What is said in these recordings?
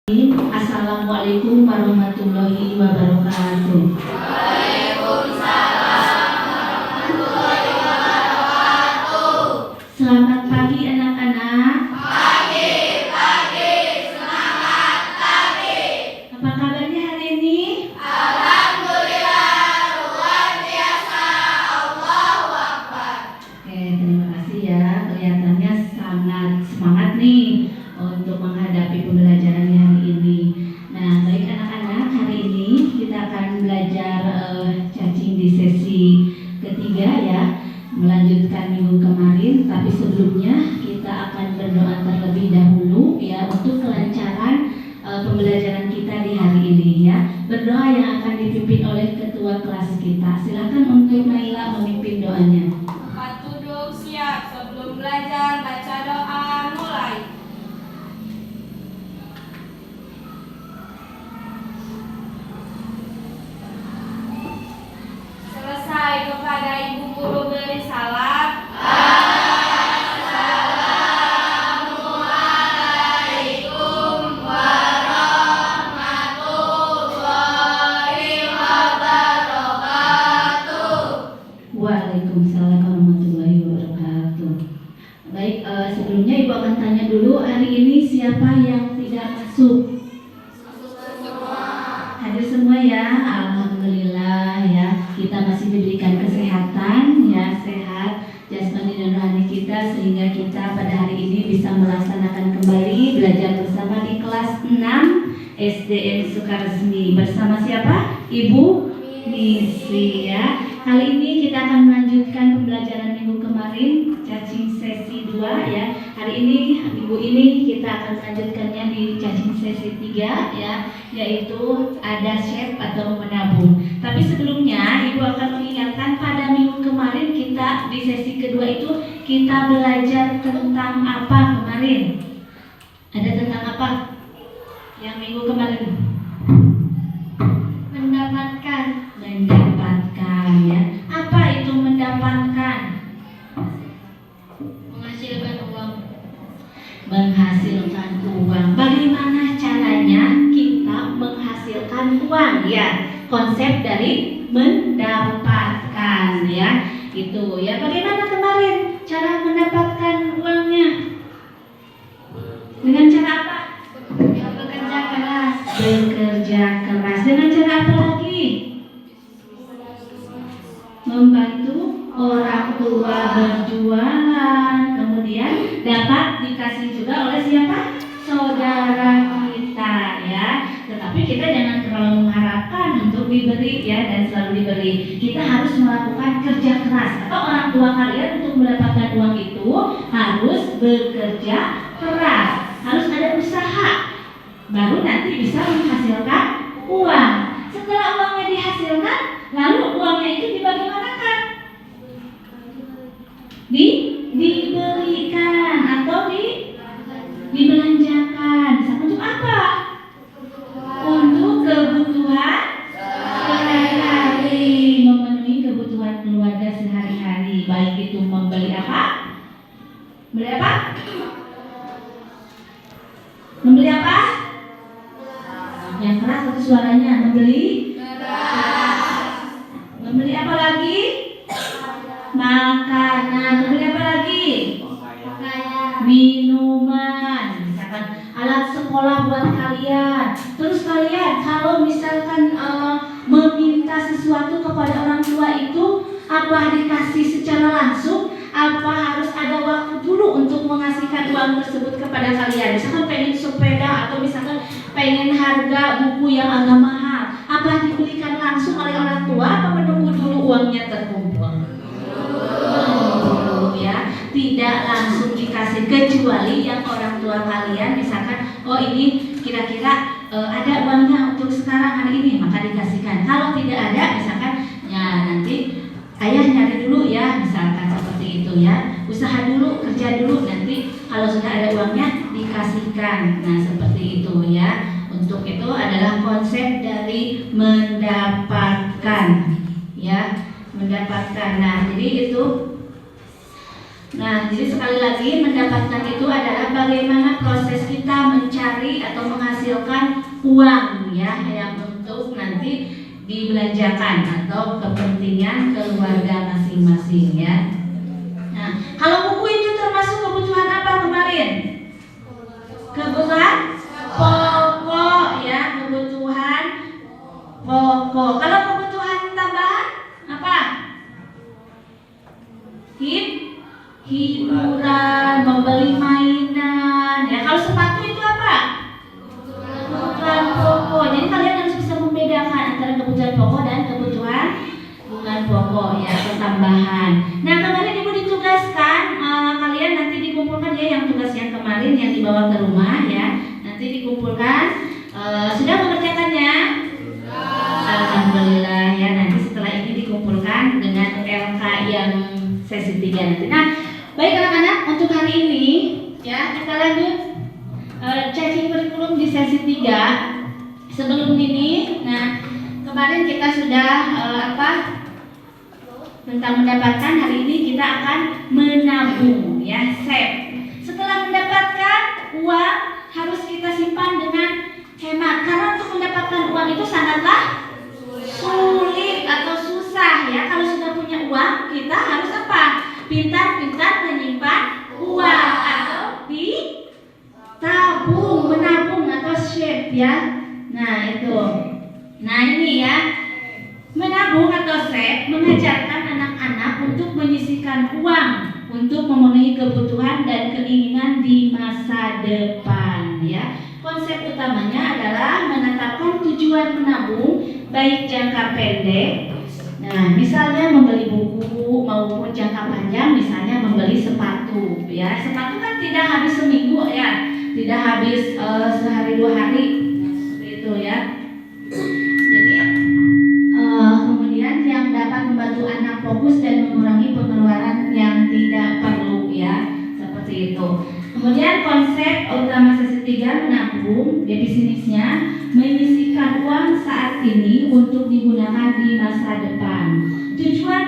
Assalamualaikum warahmatullahi wabarakatuh. Waalaikumsalam warahmatullahi wabarakatuh. Selamat pagi anak-anak. Pagi, semangat pagi. Apa kabarnya hari ini? Alhamdulillah, luar biasa, Allahu Akbar. Oke, terima kasih ya. Kelihatannya sangat semangat nih untuk menghadapi pembelajaran hari ini. Nah, baik anak-anak, hari ini kita akan belajar cacing di sesi ketiga ya, melanjutkan minggu kemarin. Tapi sebelumnya kita akan berdoa terlebih dahulu ya untuk kelancaran pembelajaran kita di hari ini ya. Berdoa yang akan dipimpin oleh ketua kelas kita. Silakan untuk Naila memimpin doanya. Tempat duduk siap, sebelum belajar baca doa mulai. Selesai kepada ibu guru beri salam. Assalamualaikum warahmatullahi wabarakatuh. Waalaikumsalam warahmatullahi wabarakatuh. Baik, sebelumnya Ibu akan tanya dulu, hari ini siapa yang tidak masuk? Hadir semua ya, alhamdulillah ya. Kita masih diberikan kesehatan ya, sehat jasmani dan rohani kita, sehingga kita pada hari ini bisa melaksanakan kembali belajar bersama di kelas 6 SDN Sukaresmi. Bersama siapa? Ibu Misi ya. Kali ini kita akan melanjutkan pembelajaran minggu kemarin, cacing sesi 2 ya. Hari ini, minggu ini kita akan melanjutkannya di cacing sesi 3 ya, yaitu ada shape atau menabung. Tapi sebelumnya Ibu akan mengingatkan pada minggu kemarin kita di sesi kedua itu kita belajar tentang apa kemarin? Ada tentang apa? Yang minggu kemarin? Mendapatkan ya. Apa itu mendapatkan? Menghasilkan uang. Menghasilkan uang. Bagaimana caranya kita menghasilkan uang ya? Konsep dari mendapatkan ya. Itu ya. Bagaimana kemarin cara mendapatkan uangnya? Dengan cara apa? Bekerja keras. Bekerja keras. Dengan cara apa lagi? Membantu orang tua berjualan. Kemudian dapat dikasih juga oleh siapa? Saudara kita ya. Tetapi kita jangan terlalu mengharapkan untuk diberi ya, dan selalu diberi. Kita harus melakukan kerja keras. Atau orang tua kalian untuk mendapatkan uang itu harus bekerja keras, harus ada usaha, baru nanti bisa menghasilkan uang. Setelah uangnya dihasilkan, lalu uangnya itu dibagaimanakan? Diberikan atau dibelanjakan. Misalkan untuk apa? Untuk kebutuhan sehari-hari, memenuhi kebutuhan keluarga sehari-hari. Baik itu membeli apa? Beli apa? Membeli apa? Yang keras atau suaranya? Membeli? Membeli apa lagi? Makanan. Membeli apa lagi? Minuman. Misalkan alat sekolah buat kalian. Terus kalian kalau misalkan meminta sesuatu kepada orang tua itu, apa dikasih secara langsung? Apa harus ada waktu dulu untuk mengasihkan uang tersebut kepada kalian? Misalkan pengen sepeda atau misalkan pengen harga buku yang agak mahal, apa dibelikan langsung oleh orang tua? Apa menunggu dulu uangnya terkumpul? Ya, tidak langsung dikasih, kecuali yang orang tua kalian misalkan, oh ini kira-kira ada uangnya untuk sekarang hari ini, maka dikasihkan. Kalau tidak ada, misalkan ya nanti ayah nyari dulu ya, misalkan seperti itu ya. Usaha dulu, kerja dulu, nanti kalau sudah ada uangnya dikasihkan. Nah seperti itu ya. Untuk itu adalah konsep dari mendapatkan ya, mendapatkan. Nah jadi itu. Nah jadi sekali lagi, mendapatkan itu adalah bagaimana proses kita mencari atau menghasilkan menghasilkan uang ya yang untuk nanti dibelanjakan atau kepentingan keluarga masing-masing ya. Nah, kalau buku itu termasuk kebutuhan apa kemarin? Kebutuhan pokok ya, kebutuhan pokok. Kalau kebutuhan tambahan apa? Hiburan, membeli mainan. Ya, kalau sepatu itu apa? Kebutuhan pokok. Jadi kalian harus bisa membedakan antara kebutuhan pokok dan kebutuhan bukan pokok ya, tambahan. Nah, kemarin Ibu ditugaskan kalian nanti dikumpulkan ya yang tugas yang kemarin yang dibawa ke rumah ya. Nanti dikumpulkan. Sudah mengerjakannya? Alhamdulillah ya. Nanti setelah ini dikumpulkan dengan LK yang sesi 3 nanti. Nah, baik anak-anak, untuk hari ini ya kita lanjut checking kurikulum di sesi 3. Sebelum ini, nah kemarin kita sudah tentang mendapatkan, hari ini kita akan menabung ya, save. Setelah mendapatkan uang harus kita simpan dengan hemat, karena untuk mendapatkan uang itu sangatlah sulit atau susah ya. Kalau sudah punya uang, kita harus apa? Pintar-pintar menyimpan uang atau ditabung, menabung atau save ya. Nah itu. Nah ini ya, menabung atau save mengajarkan anak-anak untuk menyisihkan uang untuk memenuhi kebutuhan dan keinginan di masa depan ya. Konsep utamanya adalah menetapkan tujuan menabung baik jangka pendek. Nah, misalnya membeli buku, maupun jangka panjang, misalnya membeli sepatu ya. Sepatu kan tidak habis seminggu ya, tidak habis sehari 2 hari seperti itu ya. Jadi kemudian yang dapat membantu anak fokus dan mengurangi pengeluaran yang tidak perlu ya, seperti itu. Kemudian konsep utama sesi 3 menabung, definisinya menyisihkan uang saat ini untuk digunakan di masa depan. Tujuan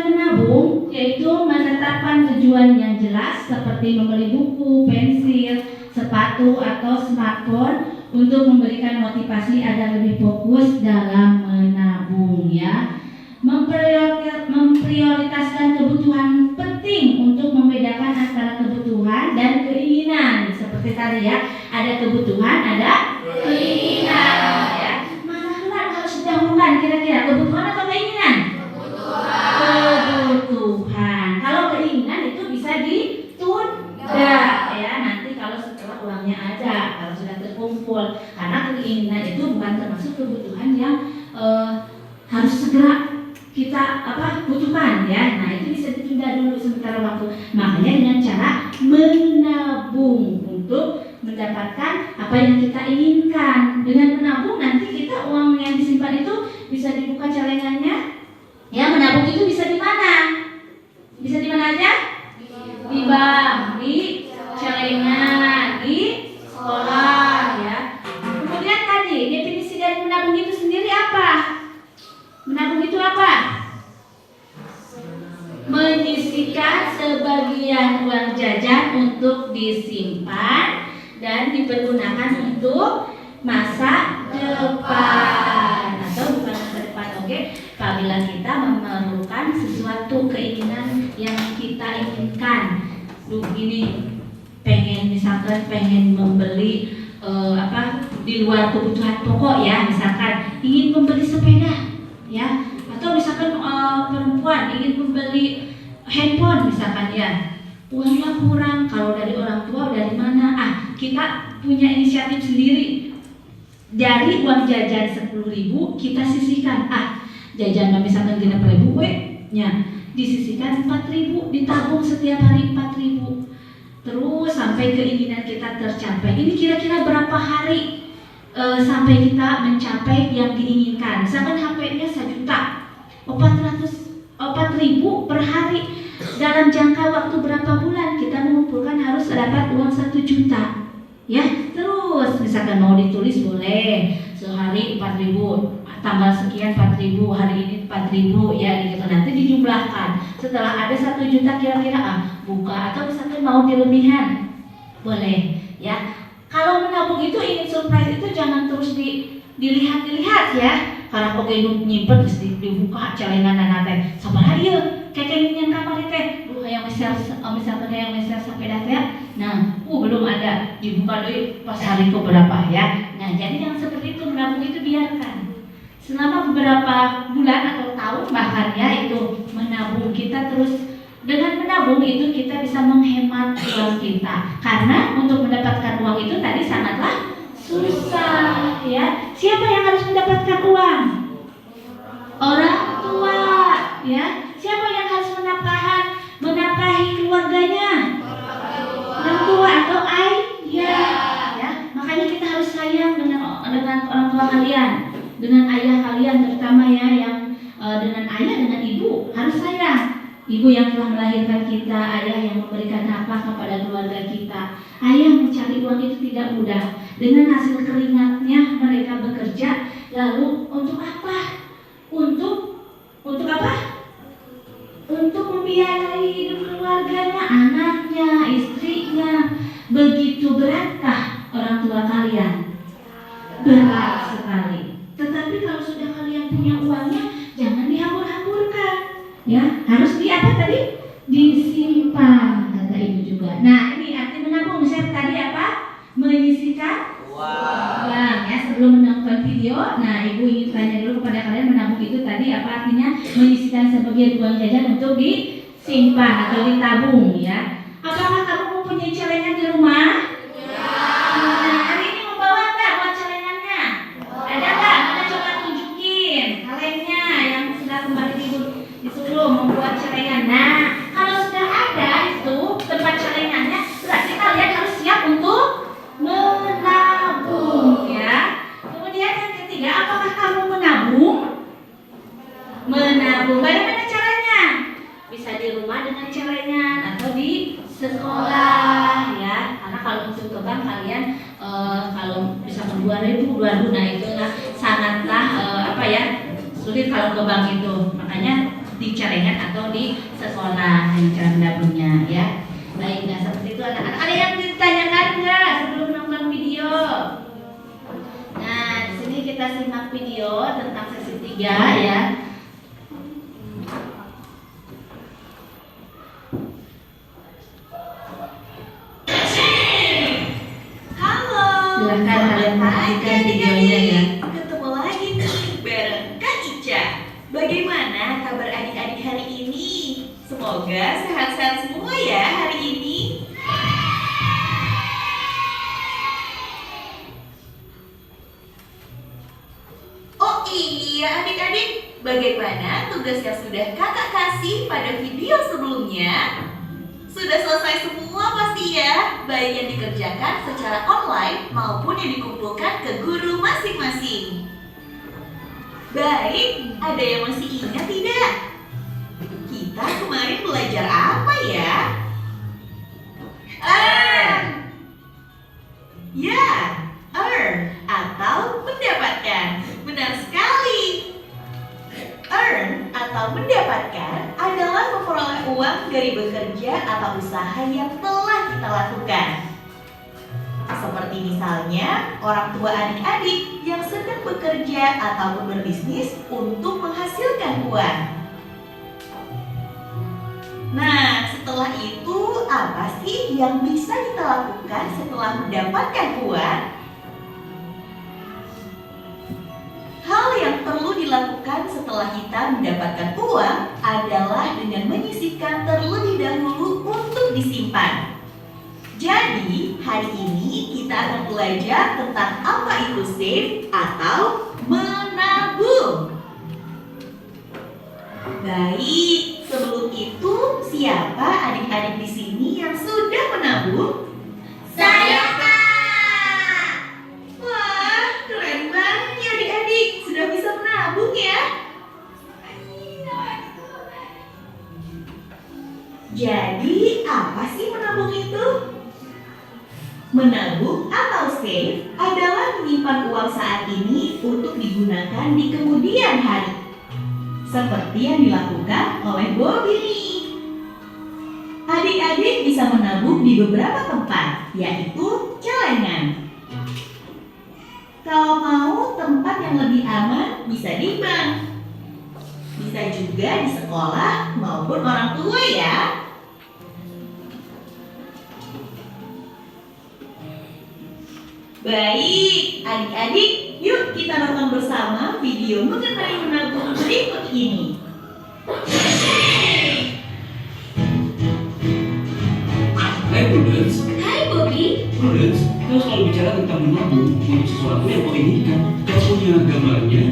menabung yaitu menetapkan tujuan yang jelas seperti membeli buku, pensil, sepatu atau smartphone untuk memberikan motivasi agar lebih fokus dalam menabung ya. Memprioritaskan kebutuhan penting untuk membedakan antara kebutuhan dan keinginan. Seperti tadi ya, ada kebutuhan, ada keinginan ya. Mana harus didahulukan kira-kira, kebutuhan atau keinginan? Kebutuhan. Kalau keinginan itu bisa ditunda ya, nanti kalau setelah uangnya ada, kalau sudah terkumpul. Karena keinginan itu bukan termasuk kebutuhan yang harus segera kita butuhkan ya. Nah itu bisa ditunda dulu sementara waktu. Makanya dengan cara menabung untuk mendapatkan apa yang kita inginkan. Dengan menabung nanti kita uang yang disimpan itu bisa dibuka celengannya. Ya, menabung itu bisa di mana? Bisa di mana aja? Di bank, di celengan, di sekolah ya. Kemudian tadi definisi dari menabung itu sendiri apa? Menabung itu apa? Menyisihkan sebagian uang jajan untuk disimpan dan dipergunakan untuk masa depan atau bukan masa depan, oke? Apabila kita memerlukan sesuatu keinginan yang kita inginkan, ini misalkan pengen membeli di luar kebutuhan pokok ya, misalkan ingin membeli sepeda ya, atau misalkan perempuan ingin membeli handphone misalkan ya, uangnya kurang, kalau dari orang tua dari mana? Kita punya inisiatif sendiri, dari uang jajan 10.000 kita sisihkan, jajan misalkan 6.000 nya disisihkan 4.000, ditabung setiap hari 4.000, terus sampai keinginan kita tercapai. Ini kira-kira berapa hari sampai kita mencapai yang diinginkan? Misalkan HP-nya 1 juta, 4.000 per hari, dalam jangka waktu berapa bulan kita mengumpulkan harus dapat uang 1 juta ya. Terus misalkan mau ditulis boleh, sehari 4.000, tanggal sekian 4.000, hari ini 4.000 ya gitu. Nanti dijumlahkan, setelah ada 1 juta kira-kira buka, atau misalkan mau dilebihan boleh ya. Kalau menabung itu ingin surprise itu jangan terus dilihat-lihat ya. Karena pokoknya nyimpen terus dibuka celengan teh. Sabar ieu, keke nyen kamari teh. Hayang misalkan hayang meser sampai data. Nah, belum ada dibuka deui pas hari keberapa ya. Nah, jadi yang seperti itu menabung itu biarkan. Selama beberapa bulan atau tahun bahkan ya itu menabung kita terus. Dengan menabung itu kita bisa menghemat uang kita. Karena untuk mendapatkan uang itu tadi sangatlah susah ya. Siapa yang harus mendapatkan uang? Orang tua ya. Siapa yang harus menafkahi keluarganya? Orang tua atau ayah ya. Makanya kita harus sayang dengan orang tua kalian, dengan ayah kalian terutama ya, yang dengan ayah, dengan ibu harus sayang. Ibu yang telah melahirkan kita, ayah yang memberikan nafkah kepada keluarga kita. Ayah mencari uang itu tidak mudah. Dengan hasil keringatnya mereka bekerja. Lalu untuk apa? Untuk apa? Untuk membiayai hidup keluarganya, anaknya, istrinya. Begitu beratkah orang tua kalian? Berat sekali. Tetapi kalau sudah kalian punya uangnya, jangan dihambur-hamburkan. Ya, harus di apa tadi? Disimpan, kata ibu juga. Nah, ini arti menabung. Misalnya tadi apa? Menyisihkan uang. Ya, sebelum menonton video, nah ibu ingin tanya dulu kepada kalian, menabung itu tadi apa artinya? Menyisihkan sebagian uang jajan untuk disimpan atau ditabung ya. Apakah kamu mempunyai celengan di rumah? Nah, hari ini membawa nggak buat celengannya? Ada nggak? Mana coba tunjukin kalennya yang sudah kembali disuruh membuat celengan. Nah, kalau sudah ada itu tempat celengannya, berarti kalian harus siap untuk menabung ya. Kemudian yang ketiga, apakah kamu menabung? Menabung. Bagaimana caranya? Bisa di rumah dengan celengan atau di sekolah ya. Karena kalau untuk ke bank kalian kalau misalkan 2.000 nah itu sangatlah sulit kalau ke bank itu. Makanya di celengan atau di sekolah yang cara menabungnya ya. Baik, nah seperti itu anak-anak. Ada yang ditanyakan nggak sebelum nonton video? Nah, di sini kita simak video tentang sesi 3 ya. Halo, Silakan kalian perhatikan videonya ya. Ketemu lagi nih bareng Kak Ica. Bagaimana kabar adik-adik hari ini? Semoga sehat-sehat semua ya hari ini. Oh iya adik-adik, bagaimana tugas yang sudah kakak kasih pada video sebelumnya? Sudah selesai semua pasti ya, baik yang dikerjakan secara online maupun yang dikumpulkan ke guru masing-masing. Baik, ada yang masih ingat tidak? Kita kemarin belajar apa ya? Ya, earn atau mendapatkan. Benar sekali. Earn atau mendapatkan adalah memperoleh uang dari bekerja atau usaha yang telah kita lakukan. Seperti misalnya orang tua adik-adik yang sedang bekerja ataupun berbisnis untuk menghasilkan uang. Nah, setelah itu apa sih yang bisa kita lakukan setelah mendapatkan uang? Hal yang perlu dilakukan setelah kita mendapatkan uang adalah dengan menyisihkan terlebih dahulu untuk disimpan. Jadi, hari ini kita akan belajar tentang apa itu save atau menabung. Baik, sebelum itu siapa adik-adik di sini yang sudah menabung? Saya, Kak. Wah, keren banget ya adik-adik, sudah bisa menabung ya. Jadi, apa sih menabung itu? Menabung atau save adalah menyimpan uang saat ini untuk digunakan di kemudian hari. Seperti yang dilakukan oleh Bobby. Adik-adik bisa menabung di beberapa tempat, yaitu celengan. Kalau mau tempat yang lebih aman, bisa di bank. Bisa juga di sekolah maupun orang tua ya. Baik, adik-adik, yuk kita nonton bersama video mengenai menabung berikut ini. Hai Prudence. Hai Bobby. Prudence, kau selalu bicara tentang menabung untuk sesuatu yang kau inginkan. Kau punya gambarnya,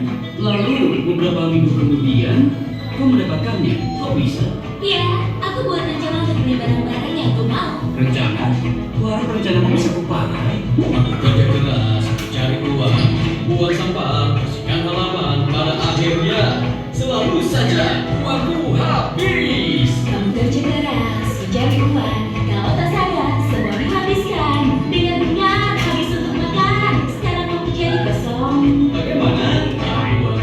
lalu beberapa minggu kemudian kau mendapatkannya. Kok bisa? Ya, aku buat rencana untuk beli barang-barang yang aku mau. Rencana? Kau harap rencanamu bisa kupakai. Aku kerja keras, cari uang, buang sampah, bersihkan halaman. Pada akhirnya, selalu saja uangku habis. Kamu kerja keras, mencari uang. Kalau tak sadar, semua dihabiskan. Dengan benar, habis untuk makan. Sekarang kamu jadi kosong. Bagaimana? Uang,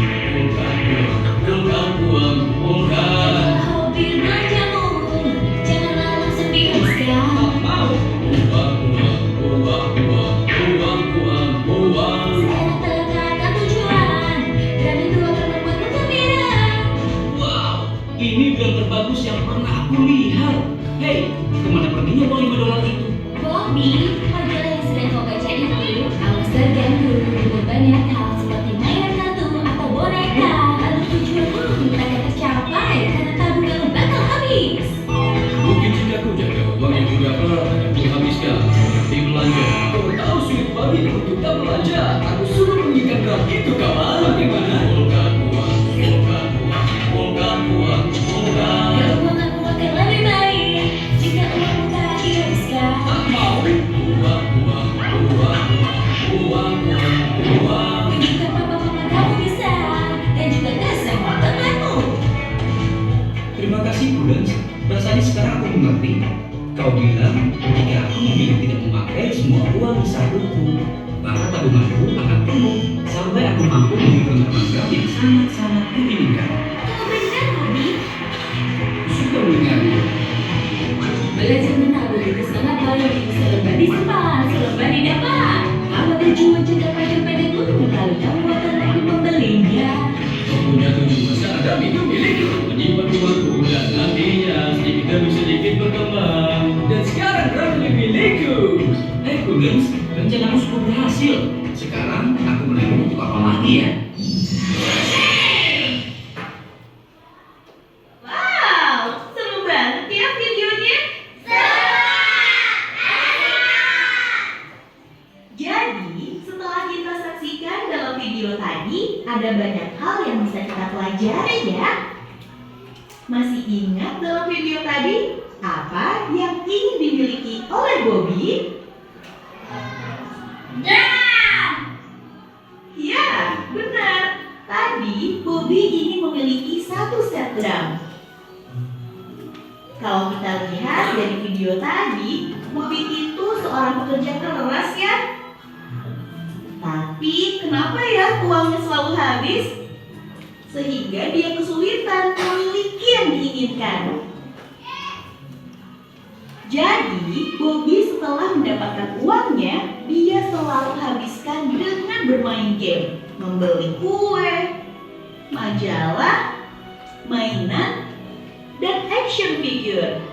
kumpulkan uang, kumpulkan. Hobi belanjamu, janganlah langsung dihabiskan. Tak mau. Uang. Sekarang tetapkan tujuan, dan itu akan membuatmu gembira. Wow, ini film terbagus yang pernah aku lihat. Hei, kemana perginya uang $5 itu? Bobby, majalah yang sedang kau baca itu awas terganggu dengan banyak hal seperti mainan kartu atau boneka. Lalu tujuanmu tak akan tercapai karena tabunganmu bakal habis. Mungkin jika ku jaga uang yang beberapa akan ku habiskan. Seperti belanja. Kau tahu sulit bagi untuk tak belanja. Aku suruh mengikat drum itu kawan. Bagaimana? Kumpulkan uang. Keuanganmu akan lebih baik jika uangmu tak dihabiskan. Tak mau. Tunjukkan papa-papa kamu bisa, dan juga ke semua temanmu. Terima kasih Prudence. Rasanya sekarang aku mengerti. Kau bilang jika aku memilih tidak memakai semua uang di sakuku, maka tabunganku akan penuh sampai aku mampu membeli barang-barang yang sangat-sangat kuinginkan. Kamu benar, Bobby. Suka mendengarnya. Belajar menabung itu sangat baik. Selebar disimpan, selebar didapat. Apa tujuan jangka pendekmu? Lalu kamu akan mampu membelinya. Kau punya tujuh masa ada minum milik. Menyimpan uangku dan nantinya sedikit demi sedikit berkembang. Dan sekarang berada milikku. Hei Prudence, rencanamu cukup berhasil. Sekarang aku menabung untuk apa lagi ya? Wow, seru banget ya videonya. Jadi, setelah kita saksikan dalam video tadi, ada banyak hal yang bisa kita pelajari ya. Masih ingat dalam video tadi apa yang ingin dimiliki oleh Bobby? Ya, benar. Tadi Bobby ingin memiliki satu set drum. Kalau kita lihat dari video tadi, Bobby itu seorang pekerja keras ya. Tapi kenapa ya uangnya selalu habis? Sehingga dia kesulitan memiliki yang diinginkan. Jadi, Bobby setelah mendapatkan uangnya, dia selalu habiskan dengan bermain game, membeli kue, majalah, mainan, dan action figure.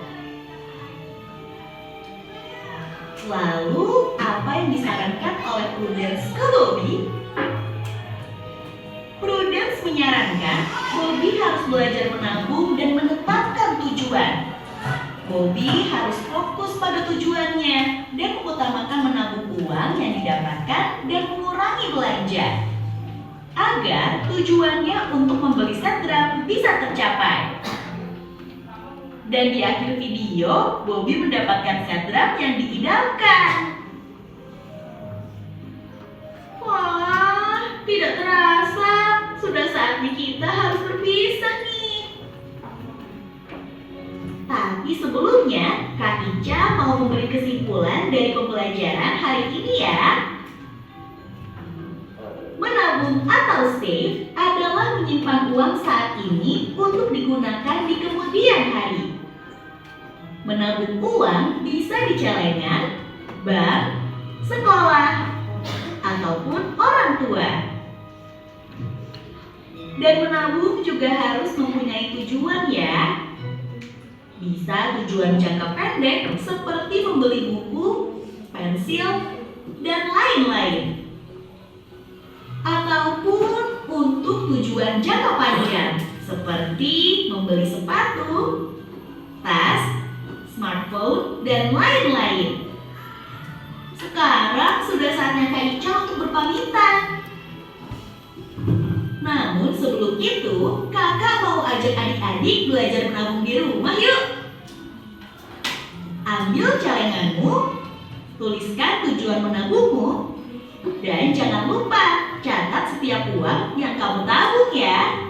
Lalu, apa yang disarankan oleh Prudence ke Bobby? Prudence menyarankan Bobby harus belajar menabung dan menetapkan tujuan. Bobby harus fokus pada tujuannya dan mengutamakan menabung uang yang didapatkan dan mengurangi belanja agar tujuannya untuk membeli set drum bisa tercapai. Dan di akhir video, Bobby mendapatkan set drum yang diidamkan. Wah, tidak terasa sudah saatnya kita harus berpisah nih. Tapi sebelumnya, Kak Ica mau memberi kesimpulan dari pembelajaran hari ini ya. Menabung atau save adalah menyimpan uang saat ini untuk digunakan di kemudian hari. Menabung uang bisa di celengan, bank, sekolah, ataupun orang tua. Dan menabung juga harus mempunyai tujuan ya. Bisa tujuan jangka pendek seperti membeli buku, pensil, dan lain-lain. Ataupun untuk tujuan jangka panjang seperti membeli sepatu, tas, smartphone, dan lain-lain. Sekarang sudah saatnya Kak Ica untuk berpamitan. Namun sebelum itu, kakak mau ajak adik-adik belajar menabung di rumah yuk. Ambil celenganmu, tuliskan tujuan menabungmu, dan jangan lupa catat setiap uang yang kamu tabung ya.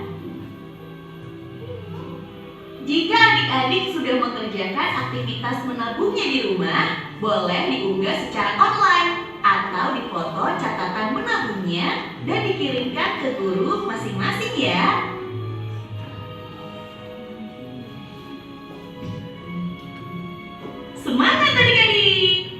Jika adik-adik sudah mengerjakan aktivitas menabungnya di rumah, boleh diunggah secara online atau difoto catatan menabungnya dan dikirimkan ke guru masing-masing ya. Semangat adik-adik!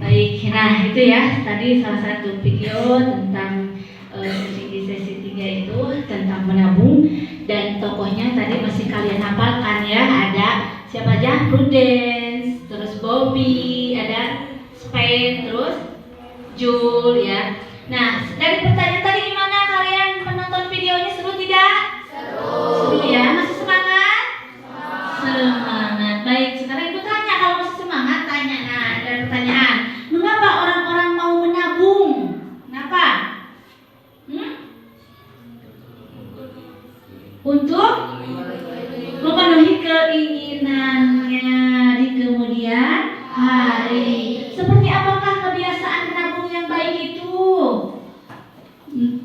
Baik, nah itu ya tadi salah satu video tentang di sesi 3 itu tentang menabung, dan tokohnya tadi masih kalian hafalkan ya. Ada siapa aja? Prudence, terus Bobby, ada Spain, terus Jul ya. Nah, dari pertanyaan tadi gimana kalian menonton videonya, seru tidak? Seru ya, masih semangat? Semangat. Baik, sekarang ibu tanya, kalau masih semangat tanya. Nah, ada pertanyaan. Mengapa orang-orang mau menabung? Kenapa? Untuk memenuhi keinginannya di kemudian hari. Seperti apakah kebiasaan menabung yang baik itu?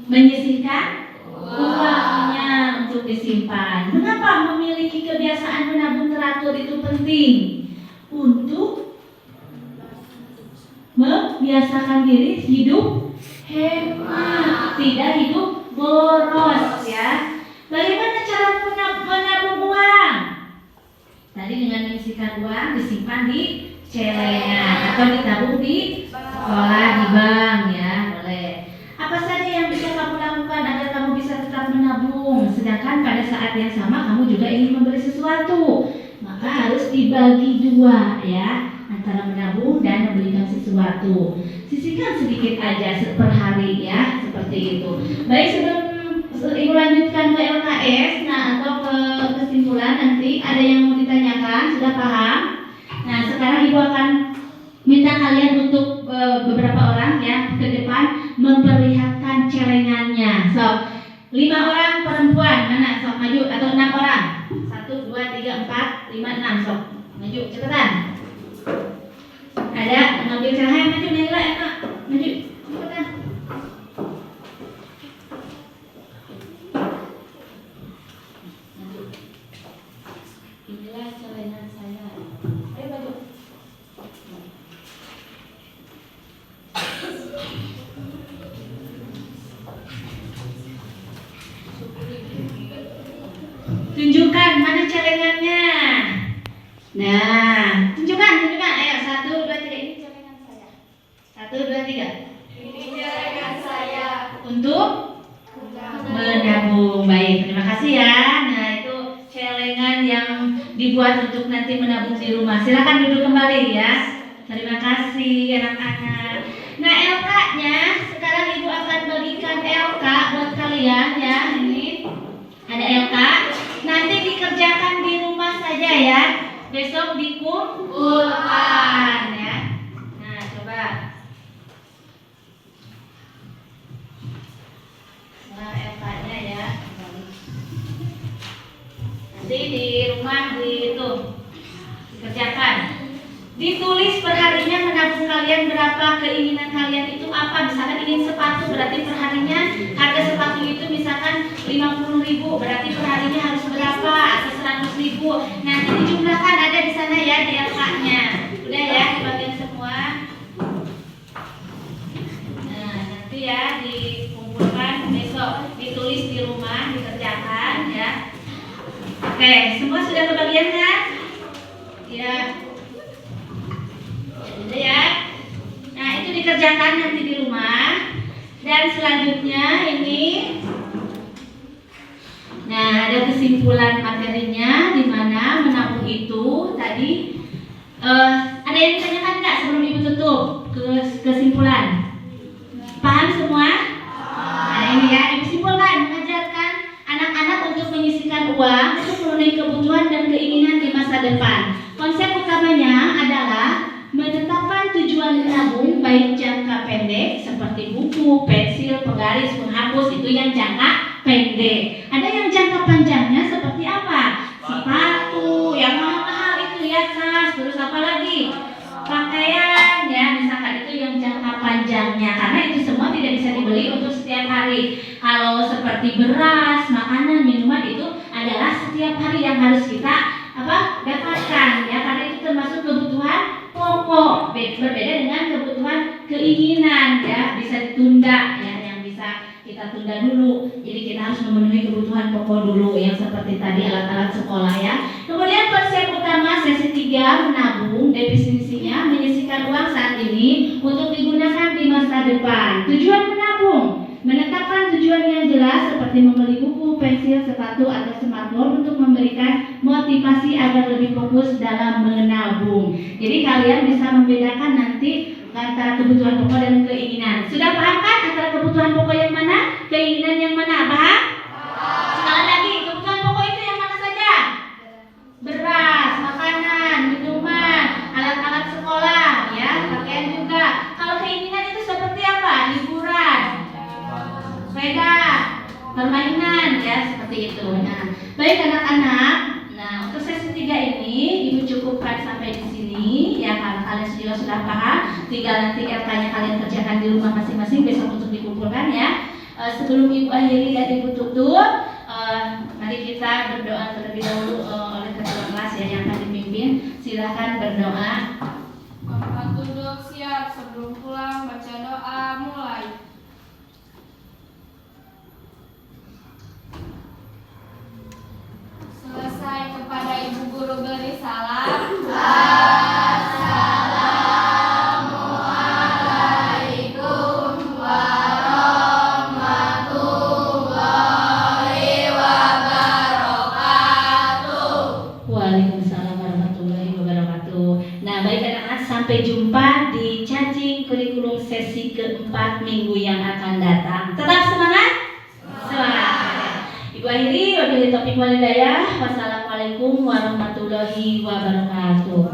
Menyisihkan uangnya untuk disimpan. Mengapa memiliki kebiasaan menabung teratur itu penting? Untuk membiasakan diri hidup hemat, tidak hidup boros ya. Bagaimana cara menabung uang? Tadi dengan menyisihkan uang disimpan di celengan atau ditabung di sekolah, di bank ya, boleh. Apa saja yang bisa kamu lakukan agar kamu bisa tetap menabung, sedangkan pada saat yang sama kamu juga ingin membeli sesuatu? Maka harus dibagi dua ya, antara menabung dan membelikan sesuatu. Sisihkan sedikit aja per hari ya, seperti itu. Baik, sebelum ibu lanjutkan ke LKS, nah atau ke kesimpulan, nanti ada yang mau ditanyakan, sudah paham? Nah, sekarang ibu akan minta kalian untuk beberapa orang ya ke depan memperlihatkan celengannya. So, 5 orang perempuan, mana? Sok maju, atau 6 orang? 1, 2, 3, 4, 5, 6, sok maju, cepetan. Ada ngambil cahaya, maju, Nila, enak, maju, cepetan. Inilah celengan saya. Ayo maju. Tunjukkan mana celengannya. Nah, tunjukkan. Ayo, 1, 2, 3. Ini celengan saya. 1, 2, 3. Ini celengan saya. Untuk menabung. Baik, terima kasih ya. Nah, itu celengan yang dibuat untuk nanti menabung di rumah. Silakan duduk kembali ya. Terima kasih anak-anak. Nah, LK-nya sekarang ibu akan bagikan LK buat kalian ya. Ini ada LK. Nanti dikerjakan di rumah saja ya. Besok dikumpulkan ya. Nah, coba. Nah, LK-nya ya. Nanti di rumah dikerjakan. Ditulis perharinya menabung kalian berapa, keinginan kalian itu apa. Misalkan ingin sepatu, berarti perharinya harga sepatu itu misalkan 50.000, berarti perharinya harus berapa, atau 100.000. Nanti dijumlahkan, ada di sana ya di LK-nya. Udah ya, dibagian semua. Nah, ditulis di rumah, dikerjakan ya. Oke, semua sudah kebagian kan? Ya. Sudah ya. Nah, itu dikerjakan nanti di rumah. Dan selanjutnya ini, nah ada kesimpulan materinya di mana menabung itu tadi. Ada yang ditanyakan nggak sebelum ibu tutup kesimpulan? Paham semua? Nah ini ya, ibu simpulkan mengajarkan anak-anak untuk menyisihkan uang untuk memenuhi kebutuhan dan keinginan di masa depan. Konsep utamanya adalah menetapkan tujuan menabung baik jangka pendek seperti buku, pensil, penggaris, penghapus, itu yang jangka pendek. Ada yang jangka panjangnya seperti apa? Sepatu yang mahal-mahal itu ya, tas, terus apa lagi? Pakaian ya, misalkan itu yang jangka panjangnya, karena itu semua tidak bisa dibeli untuk setiap hari. Kalau seperti beras, makanan, minuman itu adalah setiap hari yang harus kita dapatkan ya, karena itu termasuk kebutuhan pokok, berbeda dengan kebutuhan keinginan ya, bisa ditunda ya, yang bisa kita tunda dulu. Jadi kita harus memenuhi kebutuhan pokok dulu yang seperti tadi alat-alat sekolah ya. Kemudian konsep utama sesi 3 menabung, definisinya menyisihkan uang saat ini untuk digunakan di masa depan. Tujuan menabung, menetapkan tujuan yang jelas seperti membeli buku, pensil, sepatu, atau smartphone untuk memberikan motivasi agar lebih fokus dalam menabung. Jadi kalian bisa membedakan nanti antara kebutuhan pokok dan keinginan. Sudah paham kan antara kebutuhan pokok yang mana, keinginan yang mana? Paham? Sekali lagi, kebutuhan pokok itu yang mana saja? Beras, makanan, minuman, alat-alat sekolah, ya, pakaian juga. Kalau keinginan itu seperti apa? Liburan, sepeda, permainan, ya, seperti itu. Nah, baik anak-anak. Nah, untuk sesi 3 ini Ibu cukupkan sampai di sini ya, karena kalian juga sudah paham. Tinggal nanti RK-nya kalian kerjakan di rumah masing-masing besok untuk dikumpulkan ya. Sebelum Ibu akhiri dan Ibu tutup, mari kita berdoa terlebih dahulu oleh ketua kelas ya yang akan dipimpin. Silakan berdoa. Tempat duduk siap, sebelum pulang baca doa mulai. Selesai kepada Ibu Guru beri salam. Assalamualaikum warahmatullahi wabarakatuh. Waalaikumsalam warahmatullahi wabarakatuh. Nah, baik anak-anak, sampai jumpa di cacing kurikulum sesi keempat minggu yang akan datang. Tetap semangat? Semangat. Ibu akhiri, wabillahi taufiq wal hidayah. Wassalamualaikum warahmatullahi wabarakatuh.